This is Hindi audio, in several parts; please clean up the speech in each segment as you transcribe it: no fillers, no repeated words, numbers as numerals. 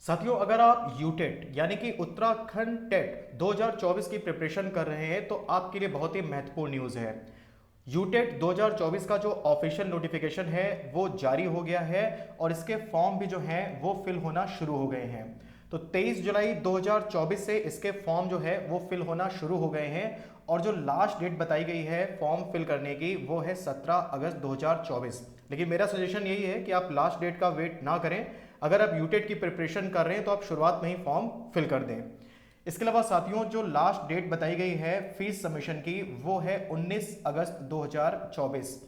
साथियों, अगर आप यूटेट यानी कि उत्तराखंड टेट 2024 की प्रिपरेशन कर रहे हैं तो आपके लिए बहुत ही महत्वपूर्ण न्यूज़ है। यूटेट 2024 का जो ऑफिशियल नोटिफिकेशन है वो जारी हो गया है और इसके फॉर्म भी जो हैं वो फिल होना शुरू हो गए हैं। तो 23 जुलाई 2024 से इसके फॉर्म जो है वो फिल होना शुरू हो गए हैं और जो लास्ट डेट बताई गई है फॉर्म फिल करने की वो है 17 अगस्त 2024। लेकिन मेरा सजेशन यही है कि आप लास्ट डेट का वेट ना करें। अगर आप यूटेट की प्रिपरेशन कर रहे हैं तो आप शुरुआत में ही फॉर्म फिल कर दें। इसके अलावा साथियों, जो लास्ट डेट बताई गई है फीस सबमिशन की वो है 19 अगस्त 2024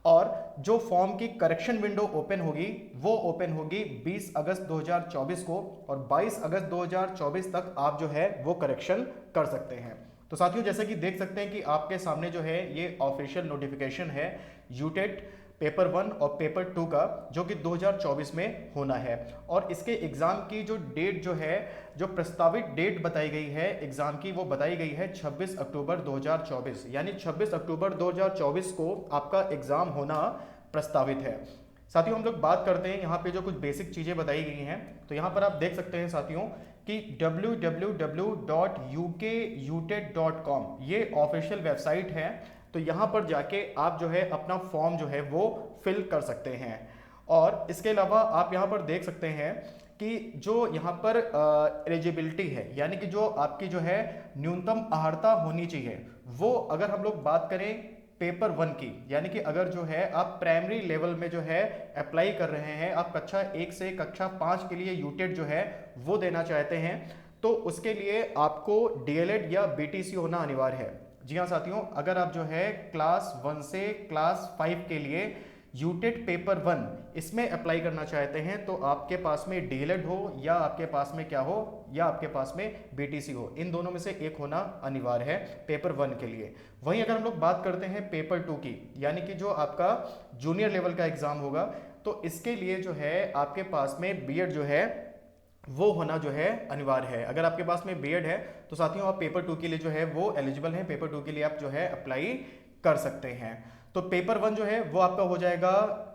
और जो फॉर्म की करेक्शन विंडो ओपन होगी वो ओपन होगी 20 अगस्त 2024 को और 22 अगस्त 2024 तक आप जो है वो करेक्शन कर सकते हैं। तो साथियों, जैसे कि देख सकते हैं कि आपके सामने जो है ये ऑफिशियल नोटिफिकेशन है यूटेट पेपर 1 और पेपर 2 का, जो कि 2024 में होना है। और इसके एग्ज़ाम की जो डेट जो है, जो प्रस्तावित डेट बताई गई है एग्ज़ाम की, वो बताई गई है 26 अक्टूबर 2024, यानी 26 अक्टूबर 2024 को आपका एग्ज़ाम होना प्रस्तावित है। साथियों, हम लोग बात करते हैं यहाँ पे जो कुछ बेसिक चीज़ें बताई गई हैं। तो यहाँ पर आप देख सकते हैं साथियों कि www.ukutet.com ये ऑफिशियल वेबसाइट है। तो यहाँ पर जाके आप जो है अपना फॉर्म जो है वो फिल कर सकते हैं। और इसके अलावा आप यहाँ पर देख सकते हैं कि जो यहाँ पर एलिजिबिलिटी है, यानी कि जो आपकी जो है न्यूनतम अहर्ता होनी चाहिए, वो अगर हम लोग बात करें पेपर 1 की, यानी कि अगर जो है आप प्राइमरी लेवल में जो है अप्लाई कर रहे हैं, आप कक्षा 1 से कक्षा 5 के लिए यूटेट जो है वो देना चाहते हैं, तो उसके लिए आपको डीएलएड या बीटीसी होना अनिवार्य है। जी हाँ साथियों, अगर आप जो है क्लास 1 से क्लास 5 के लिए यूटेट पेपर 1 इसमें अप्लाई करना चाहते हैं तो आपके पास में डीएलएड हो या आपके पास में क्या हो, या आपके पास में बीटीसी हो, इन दोनों में से एक होना अनिवार्य है पेपर 1 के लिए। वहीं अगर हम लोग बात करते हैं पेपर 2 की, यानी कि जो आपका जूनियर लेवल का एग्जाम होगा, तो इसके लिए जो है आपके पास में बीएड जो है वो होना जो है अनिवार्य है। अगर आपके पास में बीएड है तो साथियों आप पेपर 2 के लिए जो है वो एलिजिबल हैं, पेपर 2 के लिए आप जो है अप्लाई कर सकते हैं। तो पेपर 1 जो है वो आपका हो जाएगा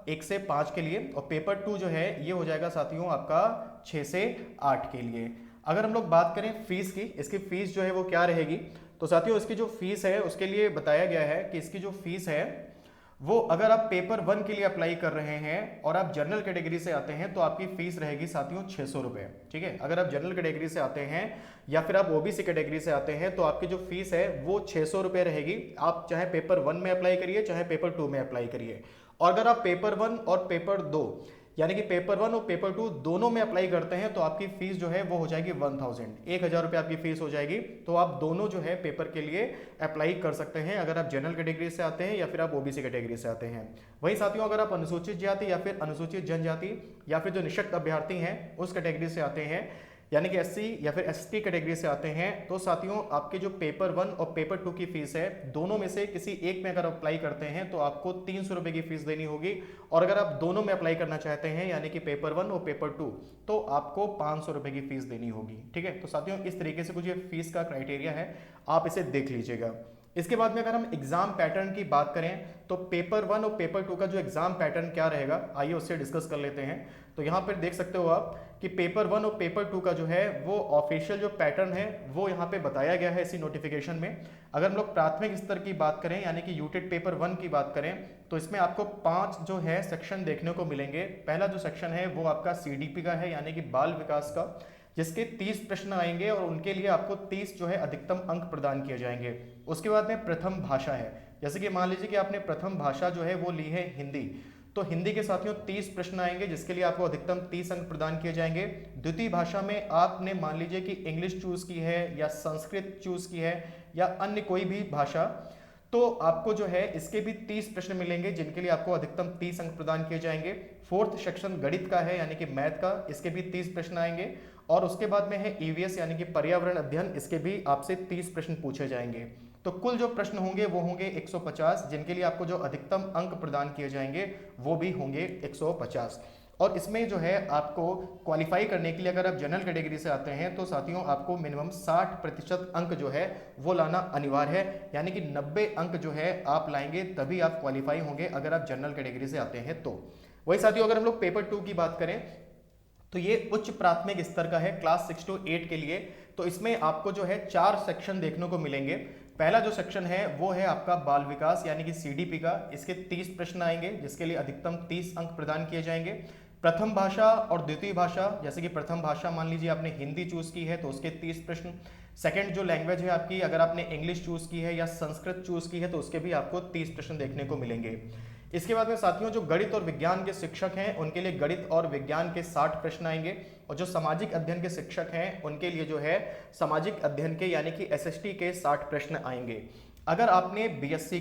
1 से 5 के लिए और पेपर 2 जो है ये हो जाएगा साथियों आपका 6 से 8 के लिए। अगर हम लोग बात करें फीस की, इसकी फीस जो है वो क्या रहेगी, तो साथियों इसकी जो फीस है उसके लिए बताया गया है कि इसकी जो फीस है वो, अगर आप पेपर 1 के लिए अप्लाई कर रहे हैं और आप जनरल कैटेगरी से आते हैं तो आपकी फीस रहेगी साथियों 600 रुपये। ठीक है, अगर आप जनरल कैटेगरी से आते हैं या फिर आप ओबीसी कैटेगरी से आते हैं तो आपकी जो फीस है वो 600 रुपये रहेगी। आप चाहे पेपर 1 में अप्लाई करिए चाहे पेपर 2 में अप्लाई करिए। और अगर आप पेपर 1 और पेपर 2 यानी कि पेपर 1 और पेपर 2 दोनों में अप्लाई करते हैं तो आपकी फीस जो है वो हो जाएगी 1000 रुपये आपकी फीस हो जाएगी। तो आप दोनों जो है पेपर के लिए अप्लाई कर सकते हैं अगर आप जनरल कैटेगरी से आते हैं या फिर आप ओबीसी कैटेगरी से आते हैं। वहीं साथियों, अगर आप अनुसूचित जाति या फिर अनुसूचित जनजाति या फिर जो निःशक्त अभ्यर्थी हैं उस कैटेगरी से आते हैं, यानी कि एससी या फिर एसटी कैटेगरी से आते हैं, तो साथियों आपके जो पेपर 1 और पेपर 2 की फीस है दोनों में से किसी एक में अगर अप्लाई करते हैं तो आपको 300 रुपये की फीस देनी होगी। और अगर आप दोनों में अप्लाई करना चाहते हैं यानी कि पेपर 1 और पेपर 2, तो आपको 500 रुपये की फीस देनी होगी। ठीक है, तो साथियों इस तरीके से कुछ ये फीस का क्राइटेरिया है, आप इसे देख लीजिएगा। इसके बाद में अगर हम एग्जाम पैटर्न की बात करें तो पेपर 1 और पेपर 2 का जो एग्जाम पैटर्न क्या रहेगा, आइए उससे डिस्कस कर लेते हैं। तो यहाँ पर देख सकते हो आप कि पेपर 1 और पेपर 2 का जो है वो ऑफिशियल जो पैटर्न है वो यहाँ पे बताया गया है इसी नोटिफिकेशन में। अगर हम लोग प्राथमिक स्तर की बात करें यानी कि यूटेट पेपर 1 की बात करें तो इसमें आपको 5 जो है सेक्शन देखने को मिलेंगे। पहला जो सेक्शन है वो आपका सीडीपी का है, यानी कि बाल विकास का, जिसके 30 प्रश्न आएंगे और उनके लिए आपको 30 जो है अधिकतम अंक प्रदान किए जाएंगे। उसके बाद में प्रथम भाषा है, जैसे कि मान लीजिए कि आपने प्रथम भाषा जो है वो ली है हिंदी, तो हिंदी के साथियों 30 प्रश्न आएंगे जिसके लिए आपको अधिकतम 30 अंक प्रदान किए जाएंगे। द्वितीय भाषा में आपने मान लीजिए कि इंग्लिश चूज की है या संस्कृत चूज की है या अन्य कोई भी भाषा, तो आपको जो है इसके भी 30 प्रश्न मिलेंगे जिनके लिए आपको अधिकतम 30 अंक प्रदान किए जाएंगे। फोर्थ सेक्शन गणित का है यानी कि मैथ का, इसके भी 30 प्रश्न आएंगे। और उसके बाद में है ईवीएस यानी कि पर्यावरण अध्ययन, इसके भी आपसे 30 प्रश्न पूछे जाएंगे। तो कुल जो प्रश्न होंगे वो होंगे 150, जिनके लिए आपको जो अधिकतम अंक प्रदान किए जाएंगे वो भी होंगे 150। और इसमें जो है आपको क्वालिफाई करने के लिए अगर आप जनरल कैटेगरी से आते हैं तो साथियों आपको मिनिमम 60% अंक जो है वो लाना अनिवार्य है, यानी कि 90 अंक जो है आप लाएंगे तभी आप क्वालिफाई होंगे अगर आप जनरल कैटेगरी से आते हैं तो। वही साथियों अगर हम लोग पेपर 2 की बात करें तो ये उच्च प्राथमिक स्तर का है, क्लास 6 to 8 के लिए। तो इसमें आपको जो है 4 सेक्शन देखने को मिलेंगे। पहला जो सेक्शन है वो है आपका बाल विकास यानी कि सीडीपी का। इसके 30 प्रश्न आएंगे जिसके लिए अधिकतम 30 अंक प्रदान किए जाएंगे। प्रथम भाषा और द्वितीय भाषा, जैसे कि प्रथम भाषा मान लीजिए आपने हिंदी चूज की है तो उसके 30 प्रश्न। सेकंड जो लैंग्वेज है आपकी, अगर आपने इंग्लिश चूज की है या संस्कृत चूज की है तो उसके भी आपको 30 प्रश्न देखने को मिलेंगे। इसके बाद में साथियों जो गणित और विज्ञान के शिक्षक हैं उनके लिए गणित और विज्ञान के 60 प्रश्न आएंगे, और जो सामाजिक अध्ययन के शिक्षक हैं उनके लिए जो है सामाजिक अध्ययन के यानी कि एसएसटी के 60 प्रश्न आएंगे। अगर आपने बीएससी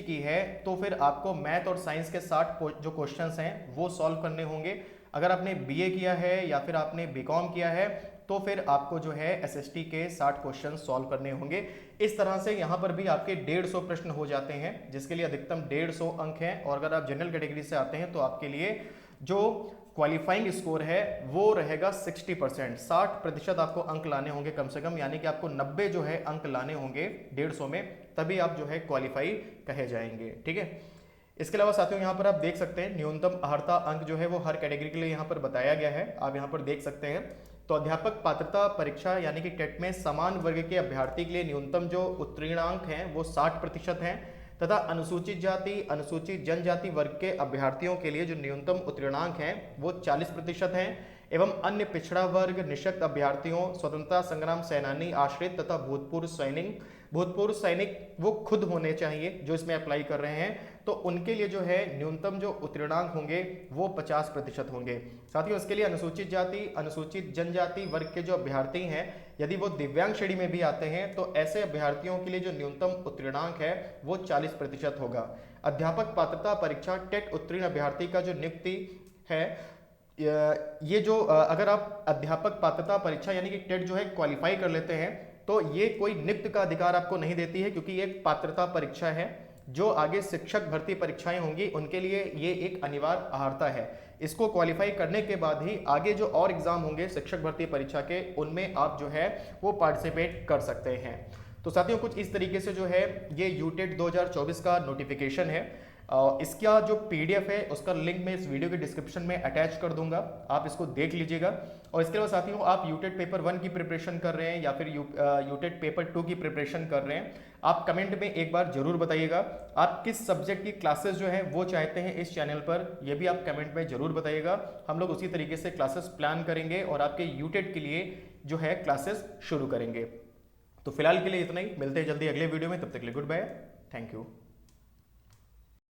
की है तो फिर आपको मैथ और साइंस के 60 जो क्वेश्चंस हैं वो सॉल्व करने होंगे। अगर आपने बीए किया है या फिर आपने बीकॉम किया है तो फिर आपको जो है एसएसटी के 60 क्वेश्चन सॉल्व करने होंगे। इस तरह से यहाँ पर भी आपके 150 प्रश्न हो जाते हैं जिसके लिए अधिकतम 150 अंक हैं। और अगर आप जनरल कैटेगरी से आते हैं तो आपके लिए जो क्वालिफाइंग स्कोर है वो रहेगा 60%, 60% आपको अंक लाने होंगे कम से कम, यानी कि आपको 90 जो है अंक लाने होंगे 150 में, तभी आप जो है क्वालिफाई कहे जाएंगे। ठीक है। इसके अलावा साथियों यहाँ पर आप देख सकते हैं न्यूनतम अर्हता अंक जो है वो हर कैटेगरी के लिए यहाँ पर बताया गया है, आप यहाँ पर देख सकते हैं। तो अध्यापक पात्रता परीक्षा यानी कि टेट में समान वर्ग के अभ्यर्थी के लिए न्यूनतम जो उत्तीर्णांक हैं वो 60% हैं, तथा अनुसूचित जाति अनुसूचित जनजाति वर्ग के अभ्यर्थियों के लिए जो न्यूनतम उत्तीर्णांक हैं वो 40% हैं, एवं अन्य पिछड़ा वर्ग निःशक्त अभ्यर्थियों, स्वतंत्रता संग्राम सेनानी, आश्रित तथा भूतपूर्व सैनिक वो खुद होने चाहिए जो इसमें अप्लाई कर रहे हैं, तो उनके लिए जो है न्यूनतम जो उत्तीर्णांक होंगे वो 50% होंगे। साथियों इसके लिए अनुसूचित जाति अनुसूचित जनजाति वर्ग के जो अभ्यर्थी हैं यदि वो दिव्यांग श्रेणी में भी आते हैं तो ऐसे अभ्यर्थियों के लिए जो न्यूनतम उत्तीर्णांक है वो 40% होगा। अध्यापक पात्रता परीक्षा टेट उत्तीर्ण अभ्यर्थी का जो नियुक्ति है, ये जो अगर आप अध्यापक पात्रता परीक्षा यानी कि टेट जो है क्वालिफाई कर लेते हैं तो ये कोई नियुक्ति का अधिकार आपको नहीं देती है, क्योंकि ये एक पात्रता परीक्षा है। जो आगे शिक्षक भर्ती परीक्षाएं होंगी उनके लिए ये एक अनिवार्य अर्हता है। इसको क्वालिफाई करने के बाद ही आगे जो और एग्जाम होंगे शिक्षक भर्ती परीक्षा के, उनमें आप जो है वो पार्टिसिपेट कर सकते हैं। तो साथियों कुछ इस तरीके से जो है ये यूटेट 2024 का नोटिफिकेशन है। इसका जो पीडीएफ है उसका लिंक मैं इस वीडियो के डिस्क्रिप्शन में अटैच कर दूंगा, आप इसको देख लीजिएगा। और इसके अलावा साथियों आप यूटेट पेपर 1 की प्रिपरेशन कर रहे हैं या फिर यूटेट पेपर 2 की प्रिपरेशन कर रहे हैं, आप कमेंट में एक बार जरूर बताइएगा। आप किस सब्जेक्ट की क्लासेस जो है वो चाहते हैं इस चैनल पर, ये भी आप कमेंट में जरूर बताइएगा। हम लोग उसी तरीके से क्लासेस प्लान करेंगे और आपके यूटेट के लिए जो है क्लासेस शुरू करेंगे। तो फिलहाल के लिए इतना ही, मिलते हैं जल्दी अगले वीडियो में, तब तक के लिए गुड बाय, थैंक यू।